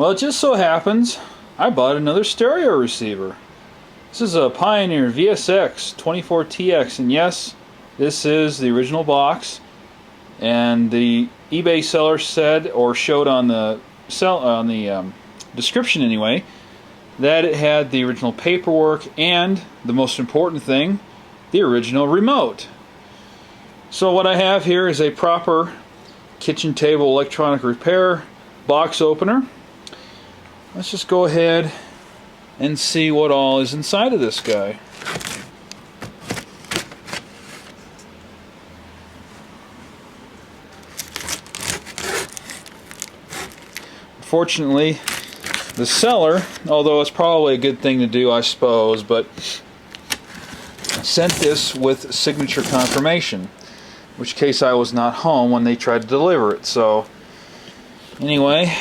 Well, it just so happens I bought another stereo receiver. This is a Pioneer VSX-24TX, and yes, this is the original box. And the eBay seller said, or showed on the description anyway, that it had the original paperwork and, the most important thing, the original remote. So what I have here is a proper kitchen table electronic repair box opener. Let's just go ahead and see what all is inside of this guy. Unfortunately, the seller, although it's probably a good thing to do, I suppose, but sent this with signature confirmation, in which case I was not home when they tried to deliver it. So anyway,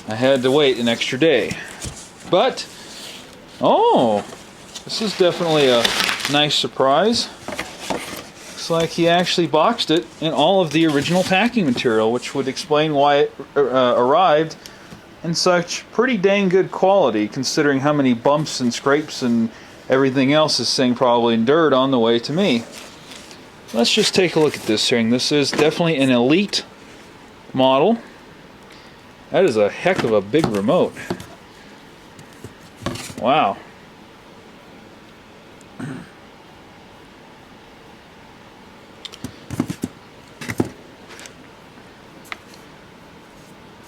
I had to wait an extra day. But, oh, this is definitely a nice surprise. Looks like he actually boxed it in all of the original packing material, which would explain why it arrived in such pretty dang good quality, considering how many bumps and scrapes and everything else this thing probably endured on the way to me. Let's just take a look at this thing. This is definitely an Elite model. That is a heck of a big remote. Wow.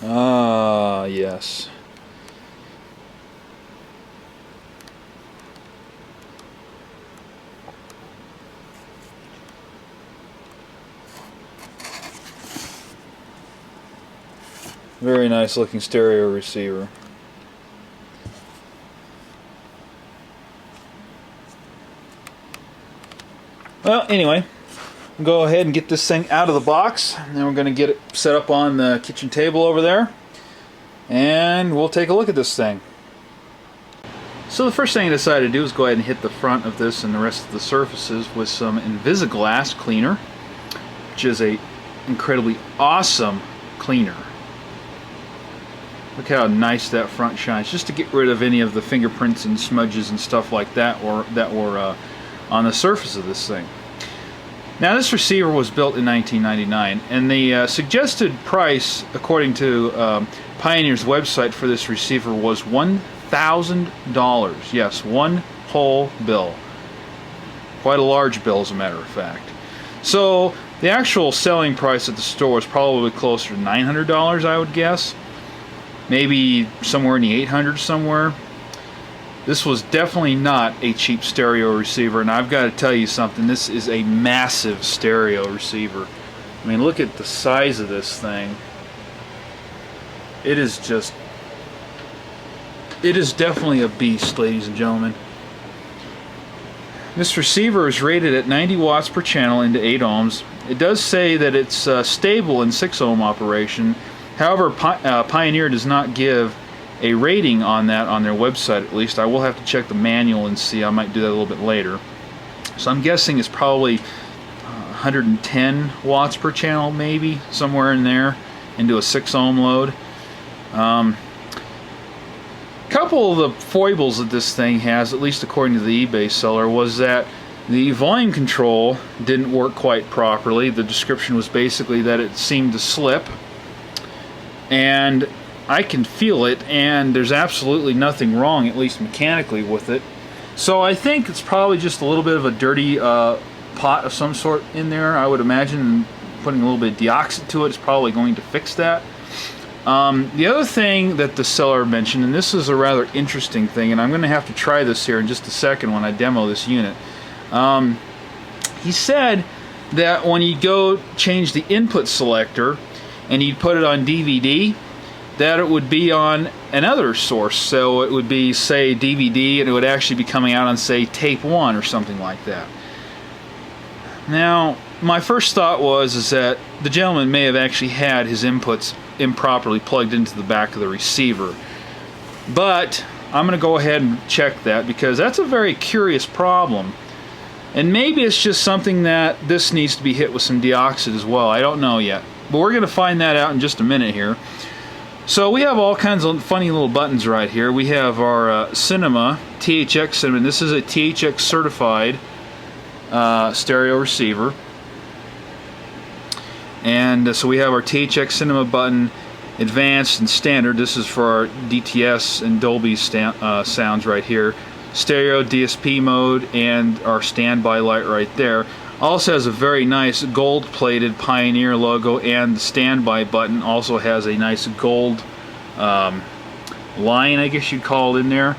Ah, yes. Very nice looking stereo receiver. Well, anyway, we'll go ahead and get this thing out of the box, and then we're going to get it set up on the kitchen table over there, and we'll take a look at this thing. So the first thing I decided to do is go ahead and hit the front of this and the rest of the surfaces with some Invisiglass cleaner, which is a incredibly awesome cleaner. Look how nice that front shines, just to get rid of any of the fingerprints and smudges and stuff like that were on the surface of this thing. Now, this receiver was built in 1999, and the suggested price, according to Pioneer's website for this receiver, was $1,000. Yes, one whole bill. Quite a large bill, as a matter of fact. So the actual selling price at the store is probably closer to $900, I would guess. Maybe somewhere in the 800s somewhere. This was definitely not a cheap stereo receiver, and I've got to tell you something, this is a massive stereo receiver. I mean, look at the size of this thing. It is definitely a beast, ladies and gentlemen. This receiver is rated at 90 watts per channel into 8 ohms. It does say that it's stable in 6 ohm operation. However, Pioneer does not give a rating on that on their website, at least. I will have to check the manual and see. I might do that a little bit later. So I'm guessing it's probably 110 watts per channel, maybe, somewhere in there, into a 6 ohm load. Couple of the foibles that this thing has, at least according to the eBay seller, was that the volume control didn't work quite properly. The description was basically that it seemed to slip, and I can feel it, and there's absolutely nothing wrong, at least mechanically, with it. So I think it's probably just a little bit of a dirty pot of some sort in there, I would imagine, and putting a little bit of deoxit to it is probably going to fix that. The other thing that the seller mentioned, and this is a rather interesting thing, and I'm going to have to try this here in just a second when I demo this unit. He said that when you go change the input selector and you'd put it on DVD, that it would be on another source. So it would be, say, DVD, and it would actually be coming out on, say, tape 1 or something like that. Now, my first thought was that the gentleman may have actually had his inputs improperly plugged into the back of the receiver. But I'm going to go ahead and check that, because that's a very curious problem. And maybe it's just something that this needs to be hit with some deoxit as well. I don't know yet. But we're going to find that out in just a minute here. So we have all kinds of funny little buttons right here. We have our Cinema, THX Cinema. This is a THX certified stereo receiver. And so we have our THX Cinema button, Advanced and Standard. This is for our DTS and Dolby sounds right here. Stereo, DSP mode, and our standby light right there. Also has a very nice gold-plated Pioneer logo, and the standby button also has a nice gold line, I guess you'd call it, in there.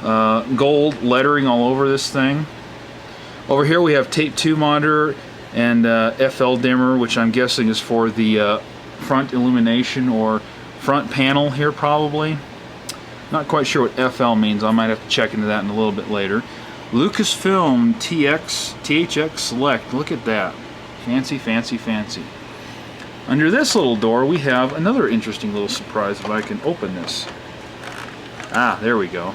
Gold lettering all over this thing. Over here we have Tape 2 monitor and FL dimmer, which I'm guessing is for the front illumination or front panel here, probably. Not quite sure what FL means. I might have to check into that in a little bit later. Lucasfilm THX Select. Look at that. Fancy, fancy, fancy. Under this little door we have another interesting little surprise if I can open this. Ah, there we go.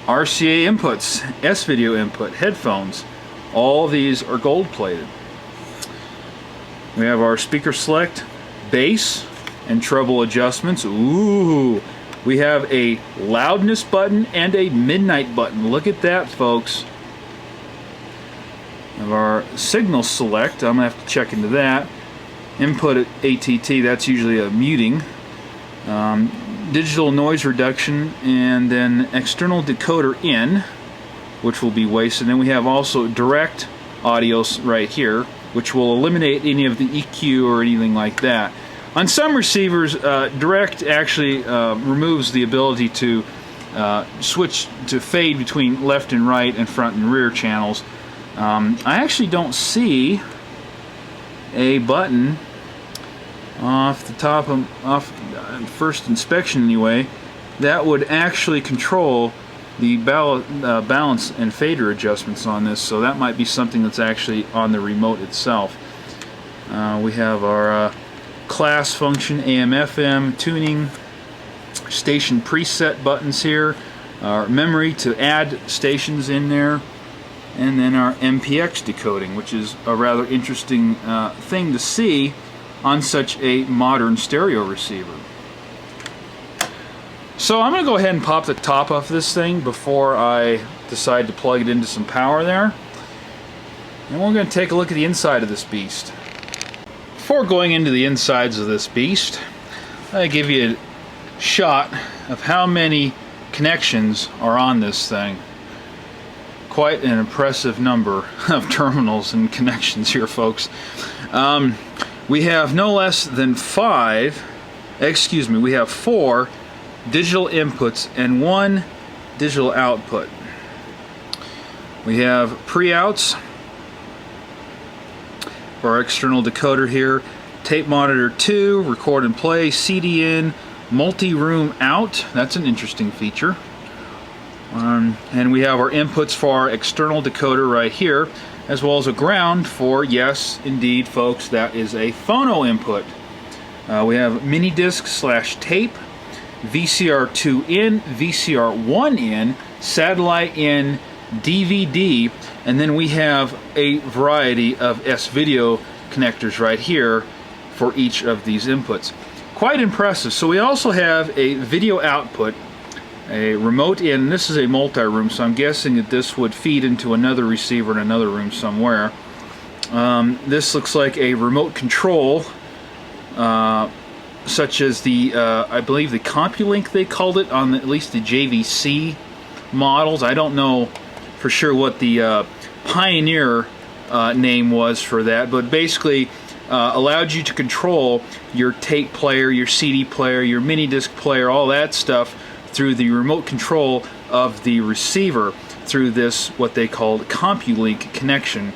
RCA inputs, S-video input, headphones. All of these are gold plated. We have our speaker select, bass, and treble adjustments. Ooh! We have a loudness button and a midnight button. Look at that, folks. We have our signal select. I'm going to have to check into that. Input at ATT, that's usually a muting. Digital noise reduction, and then external decoder in, which will be wasted. And then we have also direct audio right here, which will eliminate any of the EQ or anything like that. On some receivers, direct actually removes the ability to switch to fade between left and right and front and rear channels. I actually don't see a button off the top of first inspection anyway that would actually control the balance and fader adjustments on this, so that might be something that's actually on the remote itself. We have our class function, AM FM tuning, station preset buttons here, our memory to add stations in there, and then our MPX decoding, which is a rather interesting thing to see on such a modern stereo receiver. So I'm going to go ahead and pop the top off this thing before I decide to plug it into some power there. And we're going to take a look at the inside of this beast. Before going into the insides of this beast, I'll give you a shot of how many connections are on this thing. Quite an impressive number of terminals and connections here, folks. We have no less than we have 4 digital inputs and 1 digital output. We have pre-outs for our external decoder here, tape monitor 2, record and play, CD in, multi-room out. That's an interesting feature. And we have our inputs for our external decoder right here, as well as a ground for, yes, indeed, folks, that is a phono input. We have mini disc / tape, VCR2 in, VCR1 in, satellite in, DVD, and then we have a variety of S-video connectors right here for each of these inputs. Quite impressive. So we also have a video output, a remote in. This is a multi-room, so I'm guessing that this would feed into another receiver in another room somewhere. This looks like a remote control, such as the, I believe the CompuLink they called it on at least the JVC models. I don't know for sure what the Pioneer name was for that, but basically allowed you to control your tape player, your CD player, your mini disc player, all that stuff through the remote control of the receiver through this, what they called CompuLink connection.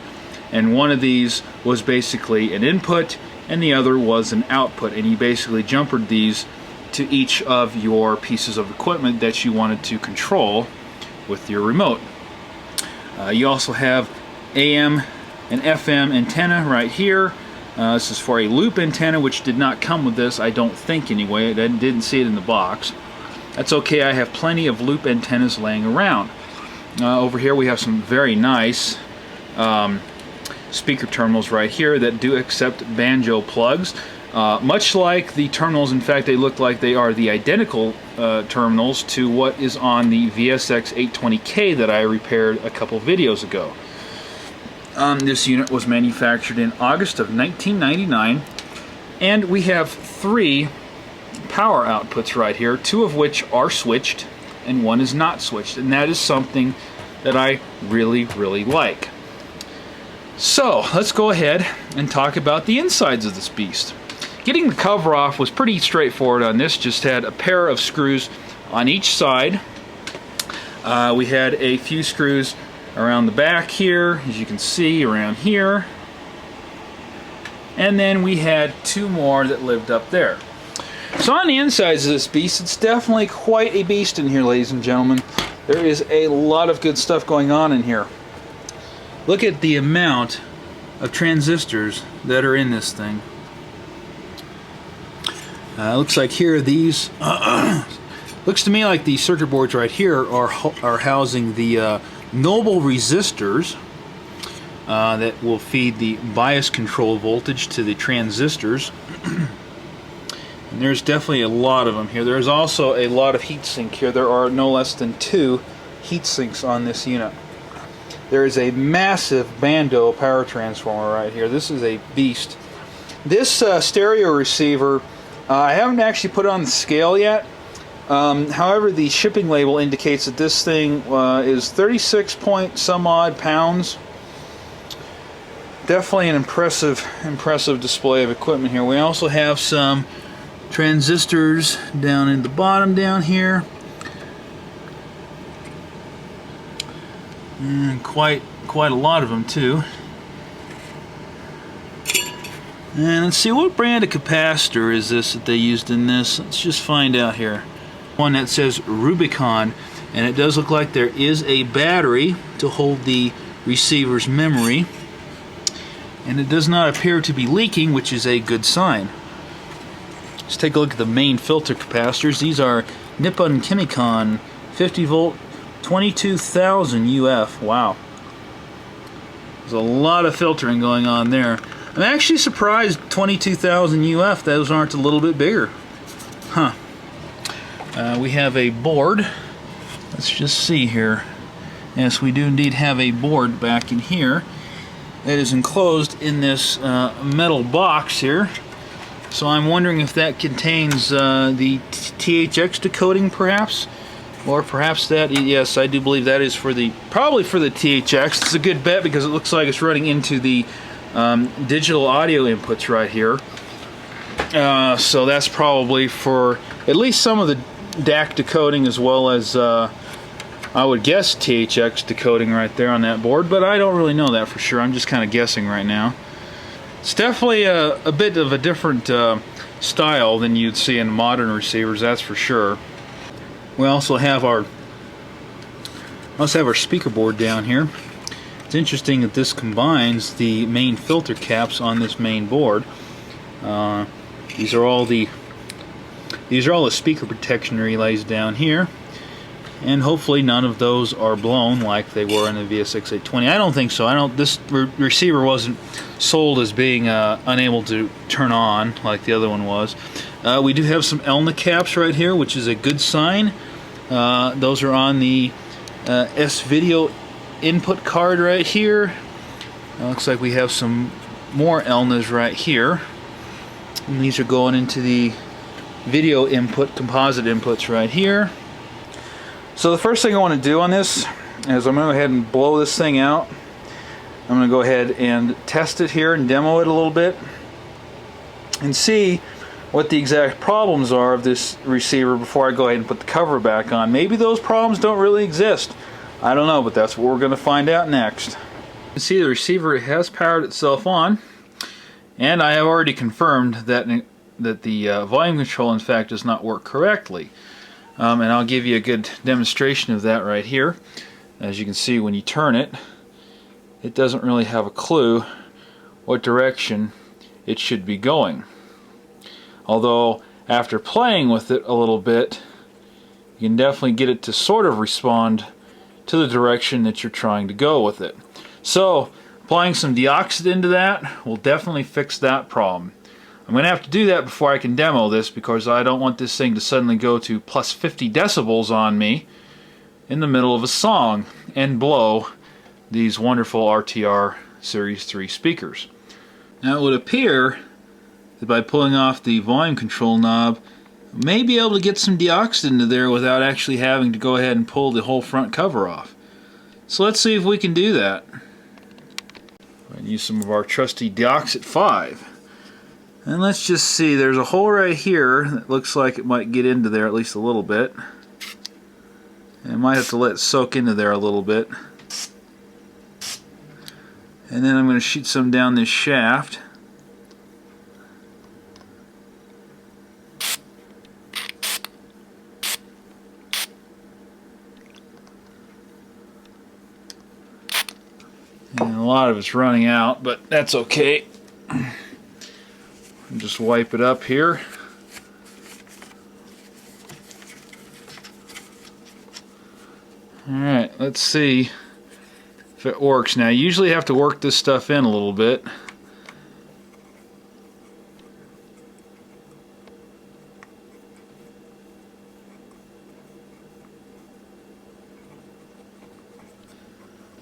And one of these was basically an input and the other was an output, and you basically jumpered these to each of your pieces of equipment that you wanted to control with your remote. You also have AM and FM antenna right here. This is for a loop antenna, which did not come with this, I don't think anyway. I didn't see it in the box. That's okay, I have plenty of loop antennas laying around. Over here we have some very nice speaker terminals right here that do accept banjo plugs. Much like the terminals, in fact, they look like they are the identical terminals to what is on the VSX-820K that I repaired a couple videos ago. This unit was manufactured in August of 1999, and we have 3 power outputs right here, 2 of which are switched and 1 is not switched, and that is something that I really like. So let's go ahead and talk about the insides of this beast. Getting the cover off was pretty straightforward on this. Just had a pair of screws on each side. We had a few screws around the back here, as you can see, around here. And then we had 2 more that lived up there. So on the insides of this beast, it's definitely quite a beast in here, ladies and gentlemen. There is a lot of good stuff going on in here. Look at the amount of transistors that are in this thing. Looks like here these looks to me like the circuit boards right here are housing the noble resistors that will feed the bias control voltage to the transistors. And there's definitely a lot of them here. There's also a lot of heatsink here. There are no less than 2 heatsinks on this unit. There is a massive Bando power transformer right here. This is a beast. This stereo receiver, I haven't actually put it on the scale yet. However, the shipping label indicates that this thing is 36 point some odd pounds. Definitely an impressive display of equipment here. We also have some transistors down in the bottom down here. And quite a lot of them too. And let's see, what brand of capacitor is this that they used in this? Let's just find out here. One that says Rubicon, and it does look like there is a battery to hold the receiver's memory, and it does not appear to be leaking, which is a good sign. Let's take a look at the main filter capacitors. These are Nippon Chemicon 50 volt 22,000 UF. Wow. There's a lot of filtering going on there. I'm actually surprised 22,000 UF, those aren't a little bit bigger. Huh. We have a board. Let's just see here. Yes, we do indeed have a board back in here that is enclosed in this metal box here. So I'm wondering if that contains the THX decoding perhaps? Or perhaps that, yes, I do believe that is for probably for the THX. It's a good bet because it looks like it's running into the digital audio inputs right here. So that's probably for at least some of the DAC decoding, as well as I would guess THX decoding right there on that board, but I don't really know that for sure. I'm just kind of guessing right now. It's definitely a bit of a different style than you'd see in modern receivers, that's for sure. We also have our speaker board down here. It's interesting that this combines the main filter caps on this main board. These are all the speaker protection relays down here, and hopefully none of those are blown like they were in the VSX-820. I don't think so. This receiver wasn't sold as being unable to turn on like the other one was. We do have some ELNA caps right here, which is a good sign. Those are on the S-Video input card right here. Looks like we have some more ELNAs right here. And these are going into the video input, composite inputs right here. So the first thing I want to do on this is I'm going to go ahead and blow this thing out. I'm going to go ahead and test it here and demo it a little bit and see what the exact problems are of this receiver before I go ahead and put the cover back on. Maybe those problems don't really exist. I don't know, but that's what we're going to find out next. You can see the receiver has powered itself on, and I have already confirmed that the volume control in fact does not work correctly. And I'll give you a good demonstration of that right here. As you can see, when you turn it, it doesn't really have a clue what direction it should be going. Although after playing with it a little bit, you can definitely get it to sort of respond to the direction that you're trying to go with it. So applying some deoxide into that will definitely fix that problem. I'm going to have to do that before I can demo this, because I don't want this thing to suddenly go to plus 50 decibels on me in the middle of a song and blow these wonderful RTR Series 3 speakers. Now it would appear that by pulling off the volume control knob, I may be able to get some deoxit into there without actually having to go ahead and pull the whole front cover off. So let's see if we can do that. And use some of our trusty Deoxit 5. And let's just see, there's a hole right here that looks like it might get into there at least a little bit. And I might have to let it soak into there a little bit. And then I'm going to shoot some down this shaft. And a lot of it's running out, but that's okay. Just wipe it up here. Alright, let's see if it works. Now, you usually have to work this stuff in a little bit.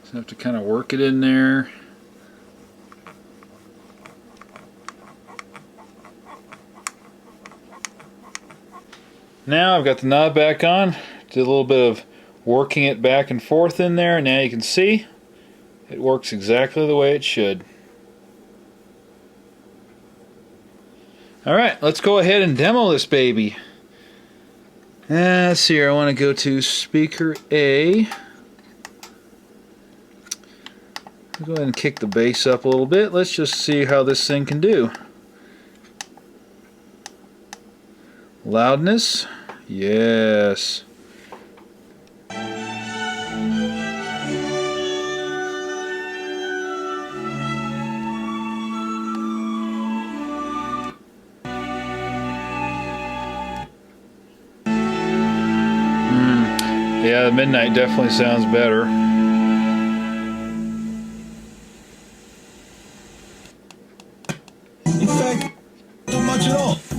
So I have to kind of work it in there. Now I've got the knob back on. Did a little bit of working it back and forth in there, and now you can see it works exactly the way it should. Alright, let's go ahead and demo this baby. Let's see here, I want to go to speaker A. Go ahead and kick the bass up a little bit. Let's just see how this thing can do. Loudness, yes. Yeah, the Midnight definitely sounds better.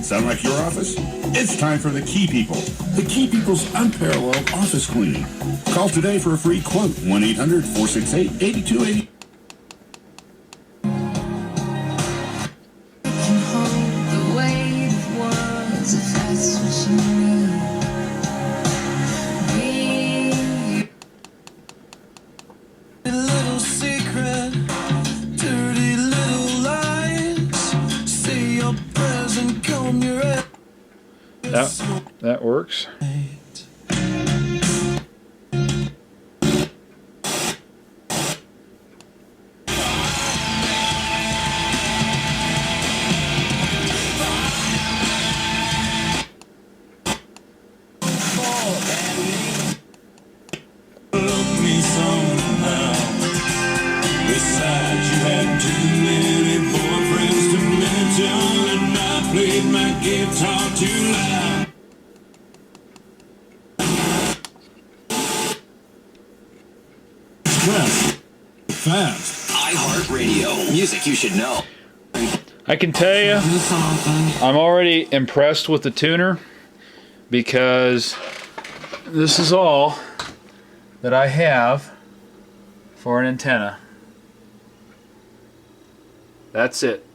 Sound like your office? It's time for the Key People. The Key People's unparalleled office cleaning. Call today for a free quote. 1-800-468-8280. That works. Fast. iHeartRadio. Music you should know. I can tell you, I'm already impressed with the tuner, because this is all that I have for an antenna. That's it.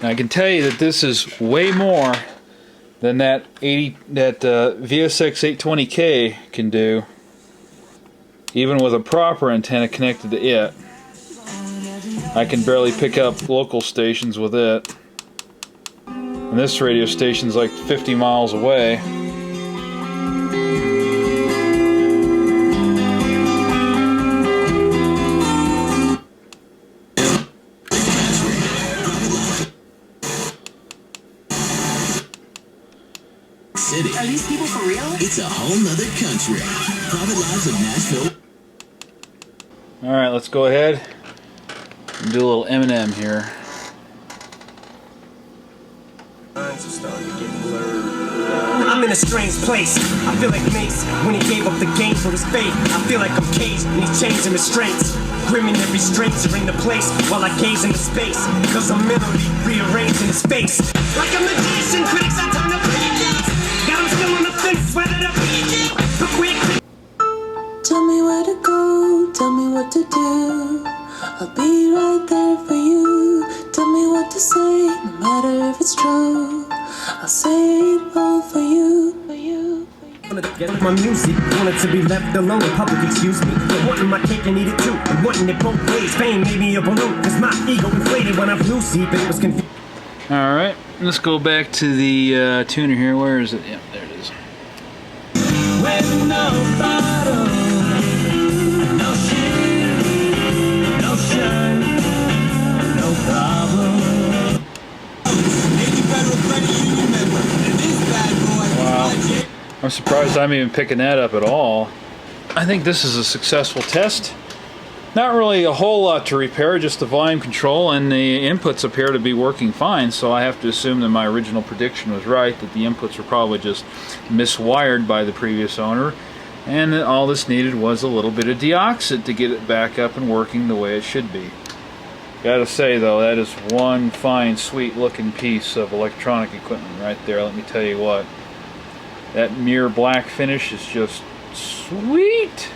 And I can tell you that this is way more than that VSX-24TX can do, even with a proper antenna connected to it. I can barely pick up local stations with it. And this radio station's like 50 miles away. City. Are these people for real? It's a whole nother country. Private Lives of Nashville. Alright, let's go ahead and do a little Eminem here. I'm in a strange place. I feel like Mace when he gave up the game for his faith. I feel like I'm caged and he's changing restraints. grim in every stranger in the place while I gaze into space. Cause I'm mentally rearranging his face. Like a magician, critics I turn the pages. Got him still on the fence, whether the pages. But quick. Tell me where to go, tell me what to do. I'll be right there for you. Tell me what to say, no matter if it's true. I'll say it all for you, for you. Get my music, wanted to be left alone in public, excuse me. But wanting my cake and eat it too, and wanting it both ways. Fame made me a balloon, cause my ego inflated when I flew sleep, it was confused. Alright, let's go back to the tuner here. Where is it? Yeah, there it is. With no bottle, no shit, no shirt, no problem. Wow. I'm surprised I'm even picking that up at all. I think this is a successful test. Not really a whole lot to repair, just the volume control, and the inputs appear to be working fine, so I have to assume that my original prediction was right, that the inputs were probably just miswired by the previous owner, and that all this needed was a little bit of deoxit to get it back up and working the way it should be. Gotta say though, that is one fine, sweet looking piece of electronic equipment right there, let me tell you what. That mirror black finish is just sweet.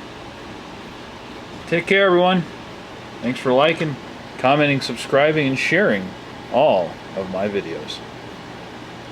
Take care, everyone. Thanks for liking, commenting, subscribing, and sharing all of my videos.